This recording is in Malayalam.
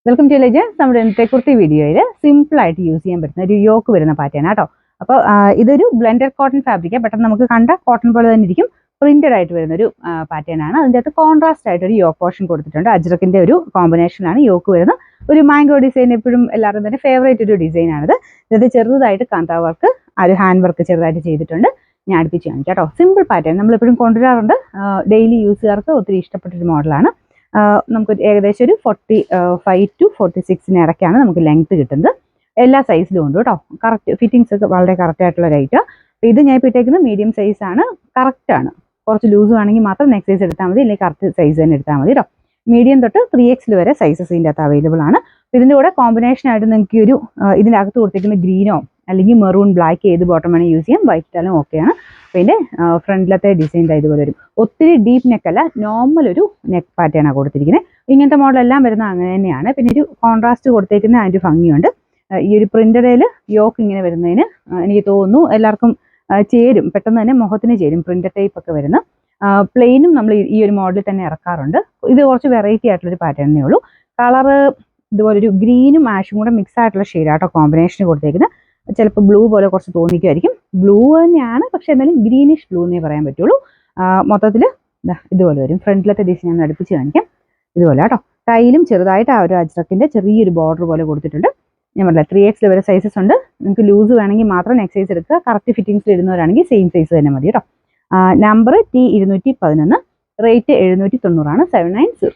Welcome to legends. നമ്മുടെ ഇന്നത്തെ കുർത്തി വീഡിയോയിൽ സിമ്പിൾ ആയിട്ട് യൂസ് ചെയ്യാൻ പറ്റുന്ന ഒരു യോക്ക് വരുന്ന പാറ്റേൺ ആട്ടോ. അപ്പോൾ ഇതൊരു ബ്ലെൻഡഡ് കോട്ടൺ ഫാബ്രിക്, പെട്ടെന്ന് നമുക്ക് കണ്ട കോട്ടൺ പോലെ തന്നെ ഇരിക്കും. പ്രിന്റഡ് ആയിട്ട് വരുന്ന ഒരു പാറ്റേൺ ആണ്. അതിൻ്റെ അകത്ത് കോൺട്രാസ്റ്റ് ആയിട്ട് ഒരു യോക്ക് പോർഷൻ കൊടുത്തിട്ടുണ്ട്. അജ്രക്കിന്റെ ഒരു കോമ്പിനേഷനാണ് യോക്ക് വരുന്നത്. ഒരു മാംഗോ ഡിസൈൻ എപ്പോഴും എല്ലാവരും തന്നെ ഫേവറേറ്റ് ഒരു ഡിസൈൻ ആണിത്. ഇത് ചെറുതായിട്ട് കാന്താ വർക്ക്, ഒരു ഹാൻഡ് വർക്ക് ചെറുതായിട്ട് ചെയ്തിട്ടുണ്ട്. ഞാൻ അടുപ്പിച്ച് കാണിക്കാം കേട്ടോ. സിമ്പിൾ പാറ്റേൺ നമ്മൾ എപ്പോഴും കൊണ്ടുവരാറുണ്ട്. ഡെയിലി യൂസുകാർക്ക് ഒത്തിരി ഇഷ്ടപ്പെട്ടൊരു മോഡലാണ്. നമുക്ക് ഏകദേശം ഒരു 45 to 46 ഇടയ്ക്കാണ് നമുക്ക് ലെങ്ത് കിട്ടുന്നത്. എല്ലാ സൈസിലും ഉണ്ട് കേട്ടോ. കറക്റ്റ് ഫിറ്റിങ്സ് ഒക്കെ വളരെ കറക്റ്റ് ആയിട്ടുള്ള റേറ്റ്. അപ്പോൾ ഇത് ഞാൻ ഇപ്പോൾ ഇട്ടേക്കുന്നത് മീഡിയം സൈസ് ആണ്. കറക്റ്റ് ആണ്. കുറച്ച് ലൂസ് ആണെങ്കിൽ മാത്രം നെക്സ്റ്റ് സൈസ് എടുത്താൽ മതി, അല്ലെങ്കിൽ കറക്റ്റ് സൈസ് തന്നെ എടുത്താൽ മതി കേട്ടോ. മീഡിയം തൊട്ട് 3XL വരെ സൈസസ് ഇതിൻ്റെ അകത്ത് അവൈലബിൾ ആണ്. ഇതിൻ്റെ കൂടെ കോമ്പിനേഷൻ ആയിട്ട് നിങ്ങൾക്ക് ഒരു ഇതിൻ്റെ അകത്ത് കൊടുത്തിരിക്കുന്ന ഗ്രീനോ അല്ലെങ്കിൽ മെറൂൺ ബ്ലാക്ക് ഏത് ബോട്ടം വേണം യൂസ് ചെയ്യാം. വൈറ്റ് ഇട്ടാലും ഓക്കെയാണ്. പിന്നെ ഫ്രണ്ടിലത്തെ ഡിസൈൻ ഇതുപോലെ വരും. ഒത്തിരി ഡീപ്പ് നെക്ക് അല്ല, നോർമൽ ഒരു നെക്ക് പാറ്റേൺ ആണ് കൊടുത്തിരിക്കുന്നത്. ഇങ്ങനത്തെ മോഡൽ എല്ലാം വരുന്നത് അങ്ങനെ തന്നെയാണ്. പിന്നെ ഒരു കോൺട്രാസ്റ്റ് കൊടുത്തേക്കുന്ന അതിൻ്റെ ഭംഗിയുണ്ട്. ഈ ഒരു പ്രിന്റഡിൽ യോക്ക് ഇങ്ങനെ വരുന്നതിന് എനിക്ക് തോന്നുന്നു എല്ലാവർക്കും ചേരും, പെട്ടെന്ന് തന്നെ മുഖത്തിന് ചേരും. പ്രിന്റഡ് ടൈപ്പ് ഒക്കെ വരുന്ന പ്ലെയിനും നമ്മൾ ഈ ഒരു മോഡലിൽ തന്നെ ഇറക്കാറുണ്ട്. ഇത് കുറച്ച് വെറൈറ്റി ആയിട്ടുള്ളൊരു പാറ്റേണേ ഉള്ളൂ. കളറ് ഇതുപോലൊരു ഗ്രീനും ആഷും കൂടെ മിക്സ് ആയിട്ടുള്ള ഷെയ്ഡാട്ടോ കോമ്പിനേഷൻ കൊടുത്തേക്കുന്നത്. ചിലപ്പോൾ ബ്ലൂ പോലെ കുറച്ച് തോന്നിക്കുമായിരിക്കും. ബ്ലൂ തന്നെയാണ്, പക്ഷെ എന്നാലും ഗ്രീനിഷ് ബ്ലൂ എന്നേ പറയാൻ പറ്റുള്ളൂ. മൊത്തത്തിൽ ഇതുപോലെ വരും. ഫ്രണ്ടിലത്തെ ഡിസൈൻ ഞാൻ അടുപ്പിച്ച് കാണിക്കാം. ഇതുപോലെ കേട്ടോ. കയ്യിലും ചെറുതായിട്ട് ആ ഒരു അജ്രക്കിന്റെ ചെറിയൊരു ബോർഡർ പോലെ കൊടുത്തിട്ടുണ്ട്. ഞാൻ പറഞ്ഞില്ല 3XL വരെ സൈസസ് ഉണ്ട്. നിങ്ങൾക്ക് ലൂസ് വേണമെങ്കിൽ മാത്രം നെക്സ്റ്റ് സൈസ് എടുക്കുക. കറക്റ്റ് ഫിറ്റിംഗ്സിൽ ഇടുന്നവരാണെങ്കിൽ സെയിം സൈസ് തന്നെ മതി കേട്ടോ. നമ്പർ T211, റേറ്റ് 790 ആണ്. 790.